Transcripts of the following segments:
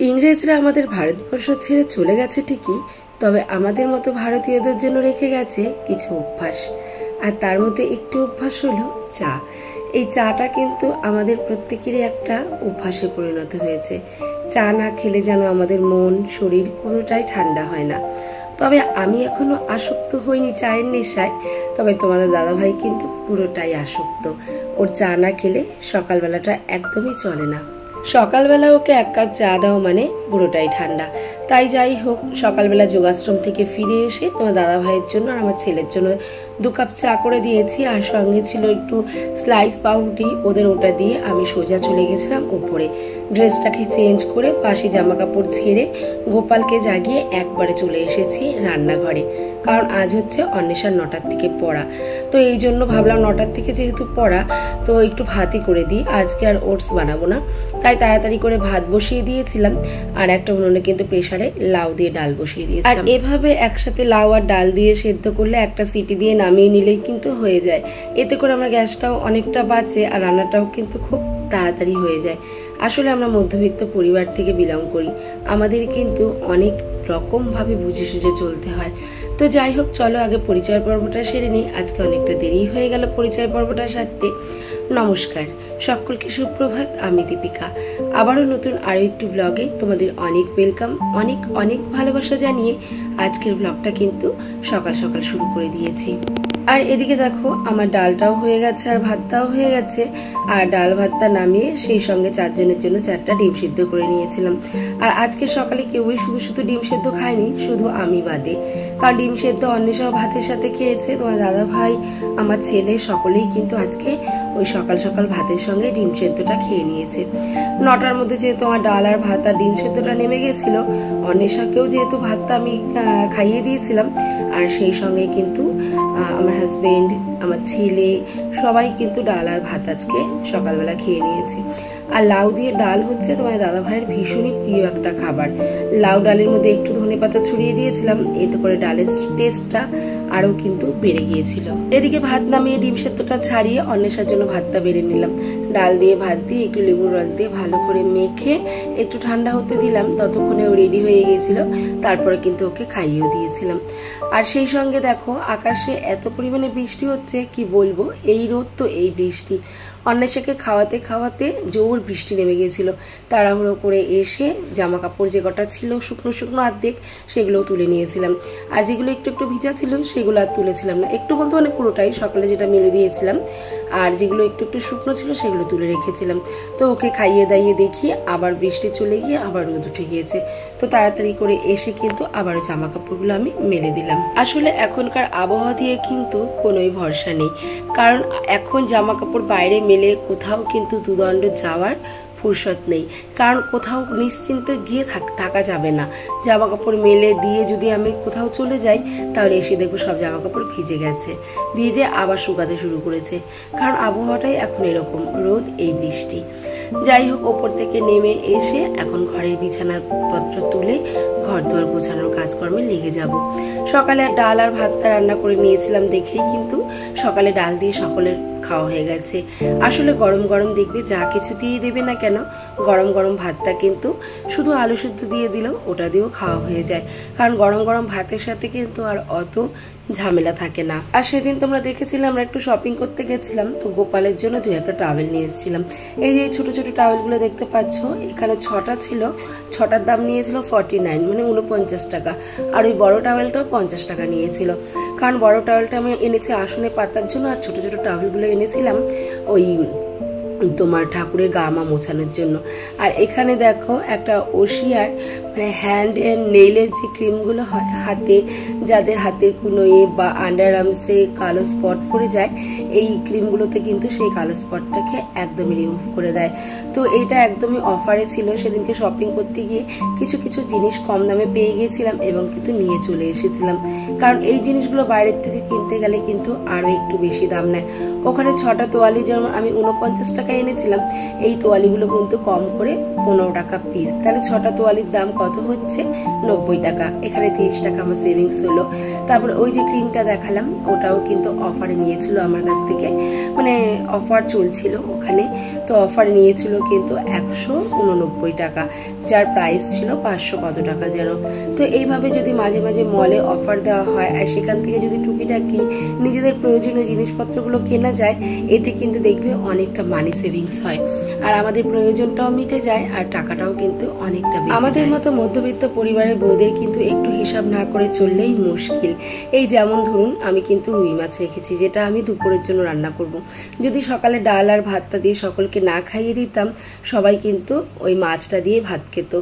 ইংরেজরা আমাদের ভারতবর্ষ ছেড়ে চলে গেছে ঠিকই, তবে আমাদের মতো ভারতীয়দের জন্য রেখে গেছে কিছু অভ্যাস। আর তার মধ্যে একটি অভ্যাস হলো চা। এই চাটা কিন্তু আমাদের প্রত্যেকেরই একটা অভ্যাসে পরিণত হয়েছে। চা না খেলে যেন আমাদের মন শরীর কোনোটাই ঠান্ডা হয় না। তবে আমি এখনো আসক্ত হইনি চায়ের নেশায়, তবে তোমাদের দাদাভাই কিন্তু পুরোটাই আসক্ত। ওর চা না খেলে সকালবেলাটা একদমই চলে না। সকালবেলা ওকে এক কাপ চা দাও মানে পুরোটাই ঠান্ডা। তাই যাই হোক, সকালবেলা যোগাশ্রম থেকে ফিরে এসে তোমার দাদা ভাইয়ের জন্য আর আমার ছেলের জন্য 2 কাপ চা করে দিয়েছি, আর সঙ্গে ছিল একটু স্লাইস পাউরুটি। ওদের ওটা দিয়ে আমি সোজা চলে গেছিলাম উপরে। ড্রেসটাকে চেঞ্জ করে বাসি জামা কাপড় ছেড়ে গোপালকে জাগিয়ে একবারে চলে এসেছি রান্নাঘরে, কারণ আজ হচ্ছে অন্বেষার 9টার থেকে পড়া। তো এই জন্য ভাবলাম 9টার থেকে যেহেতু পড়া, তো একটু ভাতই করে দিই, আজকে আর ওটস বানাবো না। তাই তাড়াতাড়ি করে ভাত বসিয়ে দিয়েছিলাম, আর একটা উনুনে কিন্তু প্রেসারে লাউ দিয়ে ডাল বসিয়ে দিয়েছিলাম। আর এভাবে একসাথে লাউ আর ডাল দিয়ে সেদ্ধ করলে একটা সিটি দিয়ে নামিয়ে নিলেই কিন্তু হয়ে যায়। এতে করে আমার গ্যাসটাও অনেকটা বাঁচে আর রান্নাটাও কিন্তু খুব তাড়াতাড়ি হয়ে যায়। আসলে আমরা মধ্যবিত্ত পরিবার থেকে বিলং করি, আমাদের কিন্তু অনেক রকম ভাবে বুঝে সুঝে চলতে হয়। তো যাই হোক, চলো আগে পরিচয় পর্বটা সেরে নিই। আজকে অনেকটা দেরি হয়ে গেল পরিচয় পর্বটার সাথে। নমস্কার সকলকে, সুপ্রভাত। আমি দীপিকা, আবারও নতুন আরো একটি ব্লগে তোমাদের অনেক ওয়েলকাম, অনেক অনেক ভালোবাসা জানিয়ে আজকের ব্লগটা কিন্তু সকাল সকাল শুরু করে দিয়েছি। আর এদিকে দেখো, আমার ডালটাও হয়ে গেছে আর ভাতটাও হয়ে গেছে। আর ডাল ভাতটা নামিয়ে সেই সঙ্গে 4 জনের জন্য 4টা ডিম সিদ্ধ করে নিয়েছিলাম। আর আজকে সকালে কেউই শুধু শুধু ডিম সেদ্ধ খায়নি, শুধু আমি বাদে। কারণ ডিম সেদ্ধ অন্বেষাও ভাতের সাথে খেয়েছে, তোমার দাদা ভাই, আমার ছেলে, সকলেই কিন্তু আজকে ওই সকাল সকাল ভাতের সঙ্গে ডিম সেদ্ধটা খেয়ে নিয়েছে। 9টার মধ্যে যেহেতু আমার ডাল আর ভাত আর ডিম সেদ্ধটা নেমে গেছিল, অন্বেষাকেও যেহেতু ভাতটা আমি খাইয়ে দিয়েছিলাম, আর সেই সঙ্গে কিন্তু আমার হাজবেন্ড, আমার ছেলে সবাই কিন্তু ডাল আর ভাত আজকে সকালবেলা খেয়ে নিয়েছে। আর লাউ দিয়ে ডাল হচ্ছে তোমার দাদা ভাইয়ের ভীষণই প্রিয় একটা খাবার। লাউ ডালের মধ্যে একটু ধনেপাতা ছড়িয়ে দিয়েছিলাম, এতে করে ডালের টেস্টটা আরো কিন্তু বেড়ে গিয়েছিল। এদিকে ভাত নামিয়ে ডিম সেদ্ধটা ছাড়িয়ে অন্বেষার জন্য ভাতটা বেড়ে নিলাম। ডাল দিয়ে ভাত দিয়ে একটু লেবুর রস দিয়ে ভালো করে মেখে একটু ঠান্ডা হতে দিলাম, ততক্ষণে ও রেডি হয়ে গিয়েছিল। তারপরে কিন্তু ওকে খাইয়েও দিয়েছিলাম। আর সেই সঙ্গে দেখো, আকাশে এত পরিমাণে বৃষ্টি হচ্ছে কি বলবো, এই রোদ তো এই বৃষ্টি। অন্বেষাকে খাওয়াতে খাওয়াতে জোর বৃষ্টি নেমে গিয়েছিল। তাড়াহুড়ো করে এসে জামা কাপড় যে কটা ছিল শুকনো শুকনো অর্ধেক, সেগুলোও তুলে নিয়েছিলাম। আর যেগুলো একটু একটু ভিজা ছিল সেগুলো আর তুলেছিলাম না, একটু বলতে মানে পুরোটাই সকালে যেটা মেলে দিয়েছিলাম। আর যেগুলো একটু একটু শুকনো ছিল সেগুলো তুলে রেখেছিলাম। তো ওকে খাইয়ে দাইয়ে দেখি আবার বৃষ্টি চলে গিয়ে আবার রোদ উঠে গিয়েছে। তো তাড়াতাড়ি করে এসে কিন্তু আবার জামা কাপড়গুলো আমি মেলে দিলাম। আসলে এখনকার আবহাওয়া দিয়ে কিন্তু কোনোই ভরসা নেই, কারণ এখন জামা কাপড় বাইরে মেলে কোথাও কিন্তু দুদণ্ড যাওয়ার ফুরসত নেই। কারণ কোথাও নিশ্চিন্তে গিয়ে থাকা যাবে না। জামা কাপড় মেলে দিয়ে যদি আমি কোথাও চলে যাই, তাহলে এসে দেখবো সব জামা কাপড় ভিজে গেছে, ভিজে আবার শুকাতে শুরু করেছে। কারণ আবহাওয়াটাই এখন এরকম, রোদ এই বৃষ্টি। যাই হোক, ওপর থেকে নেমে এসে এখন ঘরের বিছানাপত্র তুলে ঘর দুয়ার গোছানোর কাজকর্মে লেগে যাব। সকালে ডাল আর ভাতটা রান্না করে নিয়েছিলাম দেখেই কিন্তু সকালে ডাল দিয়ে সকলের খাওয়া হয়ে গেছে। আসলে গরম গরম দেখবে যা কিছু দিয়ে দেবে না কেন, গরম গরম ভাতটা কিন্তু শুধু আলু সিদ্ধ দিয়ে দিলেও ওটা দিয়েও খাওয়া হয়ে যায়। কারণ গরম গরম ভাতের সাথে কিন্তু আর অত ঝামেলা থাকে না। আর সেদিন তোমরা দেখেছিলে আমরা একটু শপিং করতে গেছিলাম, তো গোপালের জন্য 2-1টা টাওয়েল নিয়ে এসেছিলাম। এই যে ছোট ছোট টাওয়েলগুলো দেখতে পাচ্ছ, এখানে 6টা ছিল, 6টার দাম নিয়েছিল 49 মানে 49 টাকা। আর ওই বড় টাওয়েলটাও 50 টাকা নিয়েছিল। কারণ বড় টাওয়েলটা আমি এনেছি আসনে পাতার জন্য, আর ছোট ছোট টাওয়েলগুলো এনেছিলাম ওই তোমার ঠাকুরের গামা মোছানোর জন্য। আর এখানে দেখো একটা ওশিয়ার মানে হ্যান্ড এন্ড নেইলের যে ক্রিমগুলো হয় হাতে, যাদের হাতের কুনোয়ে বা আন্ডার আর্মসে কালো স্পট পড়ে যায়, এই ক্রিমগুলোতে কিন্তু সেই কালো স্পটটাকে একদমই রিমুভ করে দেয়। তো এইটা একদমই অফারে ছিল। সেদিনকে শপিং করতে গিয়ে কিছু কিছু জিনিস কম দামে পেয়ে গিয়েছিলাম এবং কিন্তু নিয়ে চলে এসেছিলাম। কারণ এই জিনিসগুলো বাইরের থেকে কিনতে গেলে কিন্তু আরো একটু বেশি দাম নেয়। ওখানে 6টা তোয়ালি যেমন আমি 49 টাকা এনেছিলাম, এই তোয়ালিগুলো কিন্তু কম করে 15 টাকা পিস। তাহলে 6টা তোয়ালির দাম কত কত হচ্ছে 90 টাকা। এখানে 30 টাকা আমার সেভিংস হলো। তারপর ওই যে ক্রিমটা দেখালাম ওটাও কিন্তু অফারে নিয়েছিল আমার কাছ থেকে, মানে অফার চলছিল ওখানে, তো অফারে নিয়েছিল কিন্তু 189 টাকা, যার প্রাইস ছিল 500 কত টাকা যেন। তো এইভাবে যদি মাঝে মাঝে মলে অফার দেওয়া হয় আর সেখান থেকে যদি টুকিটাকি নিজেদের প্রয়োজনীয় জিনিসপত্রগুলো কেনা যায়, এতে কিন্তু দেখবে অনেকটা মানি সেভিংস হয় আর আমাদের প্রয়োজনটাও মিটে যায় আর টাকাটাও কিন্তু অনেকটা বেঁচে যায়। আমাদের মতো মধ্যবিত্ত পরিবারের বউদের কিন্তু একটু হিসাব না করে চললেই মুশকিল। এই যেমন ধরুন আমি কিন্তু রুই মাছ রেখেছি, যেটা আমি দুপুরের জন্য রান্না করব। যদি সকালে ডাল আর ভাতটা দিয়ে সকলকে না খাইয়ে দিতাম, সবাই কিন্তু ওই মাছটা দিয়ে ভাত খেত।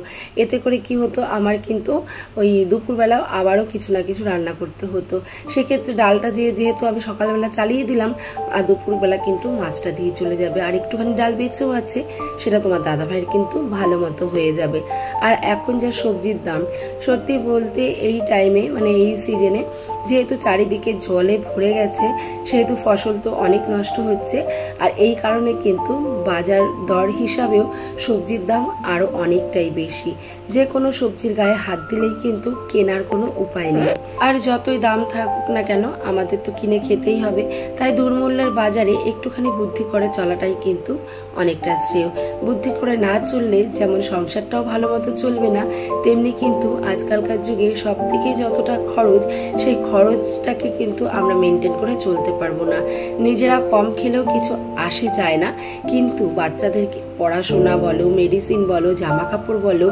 এতে করে কি হতো, আমার কিন্তু ওই দুপুরবেলাও আবারও কিছু না কিছু রান্না করতে হতো। সেক্ষেত্রে ডালটা যেহেতু আমি সকালবেলা চালিয়ে দিলাম, আর দুপুরবেলা কিন্তু মাছটা দিয়ে চলে যাবে, আর একটুখানি ডাল বেঁচেও আছে, সেটা তোমার দাদাভাইয়ের কিন্তু ভালো মতো হয়ে যাবে। আর এখন যা সবজির দাম, সত্যি বলতে এই টাইমে মানে এই সিজনে যেহেতু চারিদিকে জলে ভরে গেছে, সেহেতু ফসল তো অনেক নষ্ট হচ্ছে, আর এই কারণে কিন্তু বাজার দর হিসাবেও সবজির দাম আরো অনেকটাই বেশি। যে কোনো সবজির গায়ে হাত দিলেই কিন্তু কেনার কোনো উপায় নেই। আর যতই দাম থাকুক না কেন আমাদের তো কিনে খেতেই হবে, তাই দুর্মূল্যের বাজারে একটুখানি বুদ্ধি করে চলাটাই কিন্তু অনেকটা শ্রেয়। বুদ্ধি করে না চললে যেমন সংসারটাও ভালো মতো চলবে না, তেমনি কিন্তু আজকালকার যুগে সব থেকে যতটা খরচ, সেই খরচটাকে কিন্তু আমরা মেনটেন করে চলতে পারবো না। নিজেরা কম খেলেও কিছু আসে যায় না, কিন্তু বাচ্চাদেরকে পড়াশোনা বলো, মেডিসিন বলো, জামা কাপড় বলো,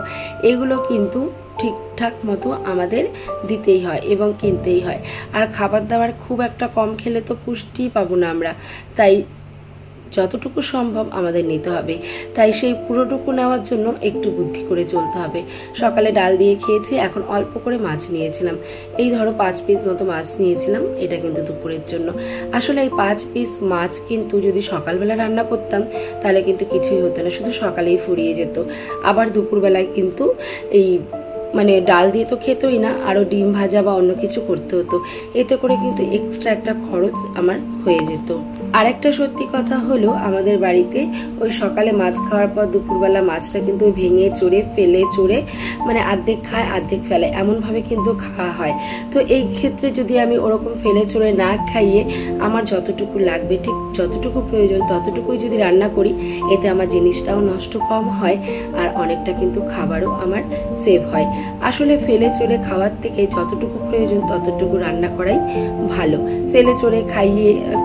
এগুলো কিন্তু ঠিকঠাক মতো আমাদের দিতেই হয় এবং কিনতেই হয়। আর খাবার দাবার খুব একটা কম খেলে তো পুষ্টি পাবো না আমরা, তাই যতটুকু সম্ভব আমাদের নিতে হবে। তাই সেই পুরোটুকু নেওয়ার জন্য একটু বুদ্ধি করে চলতে হবে। সকালে ডাল দিয়ে খেয়েছি, এখন অল্প করে মাছ নিয়েছিলাম, এই ধরো 5 পিস মতো মাছ নিয়েছিলাম, এটা কিন্তু দুপুরের জন্য। আসলে এই 5 পিস মাছ কিন্তু যদি সকালবেলা রান্না করতাম তাহলে কিন্তু কিছুই হতো না, শুধু সকালেই ফুরিয়ে যেত। আবার দুপুরবেলায় কিন্তু এই মানে ডাল দিয়ে তো খেতই না, আরও ডিম ভাজা বা অন্য কিছু করতে হতো, এতে করে কিন্তু এক্সট্রা একটা খরচ আমার হয়ে যেত। আরেকটা সত্যি কথা হলো, আমাদের বাড়িতে ওই সকালে মাছ খাওয়ার পর দুপুরবেলা মাছটা কিন্তু ভেঙে চড়ে ফেলে চড়ে মানে অর্ধেক খায় অর্ধেক ফেলে, এমনভাবে কিন্তু খাওয়া হয়। তো এই ক্ষেত্রে যদি আমি ওরকম ফেলে চড়ে না খাইয়ে আমার যতটুকু লাগবে, ঠিক যতটুকু প্রয়োজন ততটুকুই যদি রান্না করি, এতে আমার জিনিসটাও নষ্ট কম হয় আর অনেকটা কিন্তু খাবারও আমার সেভ হয়। আসলে ফেলে চড়ে খাওয়ার থেকে যতটুকু প্রয়োজন ততটুকু রান্না করাই ভালো। ফেলে চড়ে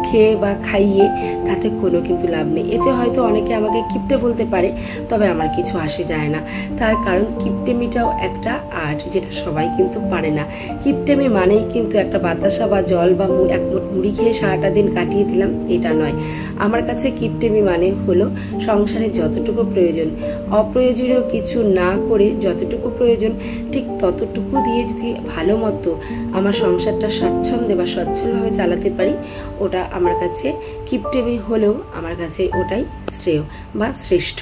খেয়ে বা খাইয়ে তাতে কোনো কিন্তু লাভ নেই। এতে হয়তো অনেকে আমাকে কিপটে বলতে পারে, তবে আমার কিছু আসে যায় না। তার কারণ কিপটেমিটাও একটা আর্ট, যেটা সবাই কিন্তু পারে না। কিপটেমি মানেই কিন্তু একটা বাতাসা বা জল বা এক মুঠ মুড়ি খেয়ে সারাটা দিন কাটিয়ে দিলাম, এটা নয়। আমার কাছে কিপটেমি মানে হলো সংসারে যতটুকু প্রয়োজন, অপ্রয়োজনীয় কিছু না করে যতটুকু প্রয়োজন ঠিক ততটুকু দিয়ে যদি ভালো মতো আমার সংসারটা স্বাচ্ছন্দ্যে বা সচ্ছলভাবে চালাতে পারি, ওটা আমার কাছে কিপটেমি হলেও আমার কাছে ওটাই শ্রেয় বা শ্রেষ্ঠ।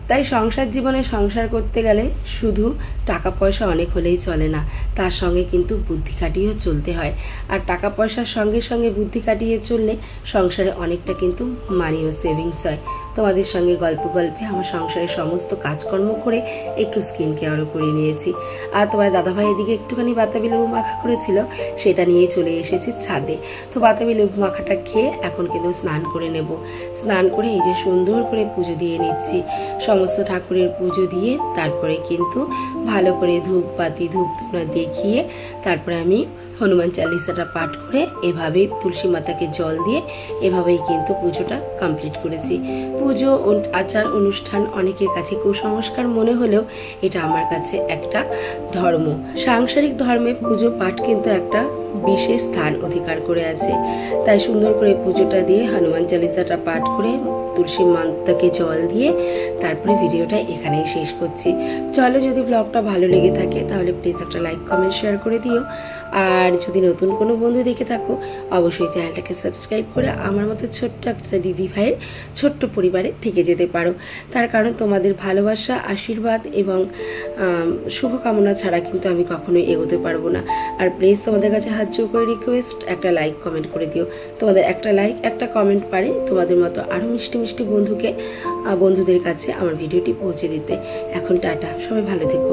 তাই সংসার জীবনে সংসার করতে গেলে শুধু টাকা পয়সা অনেক হলেই চলে না, তার সঙ্গে কিন্তু বুদ্ধি খাটিয়েও চলতে হয়। আর টাকা পয়সার সঙ্গে সঙ্গে বুদ্ধি কাটিয়ে চললে সংসারে অনেকটা কিন্তু মানিও সেভিংস হয়। তোমাদের সঙ্গে গল্পে আমার সংসারের সমস্ত কাজকর্ম করে একটু স্কিন কেয়ারও করে নিয়েছি। আর তোমার দাদাভাই এদিকে একটুখানি বাতাবি লেবু মাখা করেছিল, সেটা নিয়ে চলে এসেছি ছাদে। তো বাতাবি লেবু মাখাটা খেয়ে এখন কিন্তু স্নান করে নেব। স্নান করে এই যে সুন্দর করে পুজো দিয়ে নিচ্ছি, সমস্ত ঠাকুরের পুজো দিয়ে তারপরে কিন্তু ভালো করে ধূপবাতি ধূপধুনা দেখিয়ে তারপরে আমি হনুমান চালিসাটা পাঠ করে এভাবেই তুলসী মাতাকে জল দিয়ে এভাবেই কিন্তু পুজোটা কমপ্লিট করেছি। পুজো আচার অনুষ্ঠান অনেকের কাছে কুসংস্কার মনে হলেও এটা আমার কাছে একটা ধর্ম। সাংসারিক ধর্মে পুজো পাঠ কিন্তু একটা বিশেষ স্থান অধিকার করে আছে। তাই সুন্দর করে পুজোটা দিয়ে হনুমান চালিসাটা পাঠ করে তুলসী মাতাকে জল দিয়ে তারপরে ভিডিওটা এখানেই শেষ করছি। চলো, যদি ব্লগটা ভালো লেগে থাকে তাহলে প্লিজ একটা লাইক কমেন্ট শেয়ার করে দিও। আর যদি নতুন কোনো বন্ধু দেখে থাকো অবশ্যই চ্যানেলটাকে সাবস্ক্রাইব করে আমার মতো ছোট্ট একটা দিদি ভাইয়ের ছোট্ট পরিবারে থেকে যেতে পারো। তার কারণ তোমাদের ভালোবাসা, আশীর্বাদ এবং শুভকামনা ছাড়া কিন্তু আমি কখনোই এগোতে পারবো না। আর প্লিজ তোমাদের কাছে হাত জোড় করে রিকোয়েস্ট, একটা লাইক কমেন্ট করে দিও। তোমাদের একটা লাইক একটা কমেন্ট পারে তোমাদের মতো আরও মিষ্টি মিষ্টি বন্ধুদের কাছে আমার ভিডিওটি পৌঁছে দিতে। এখন টাটা, সবাই ভালো থেকো।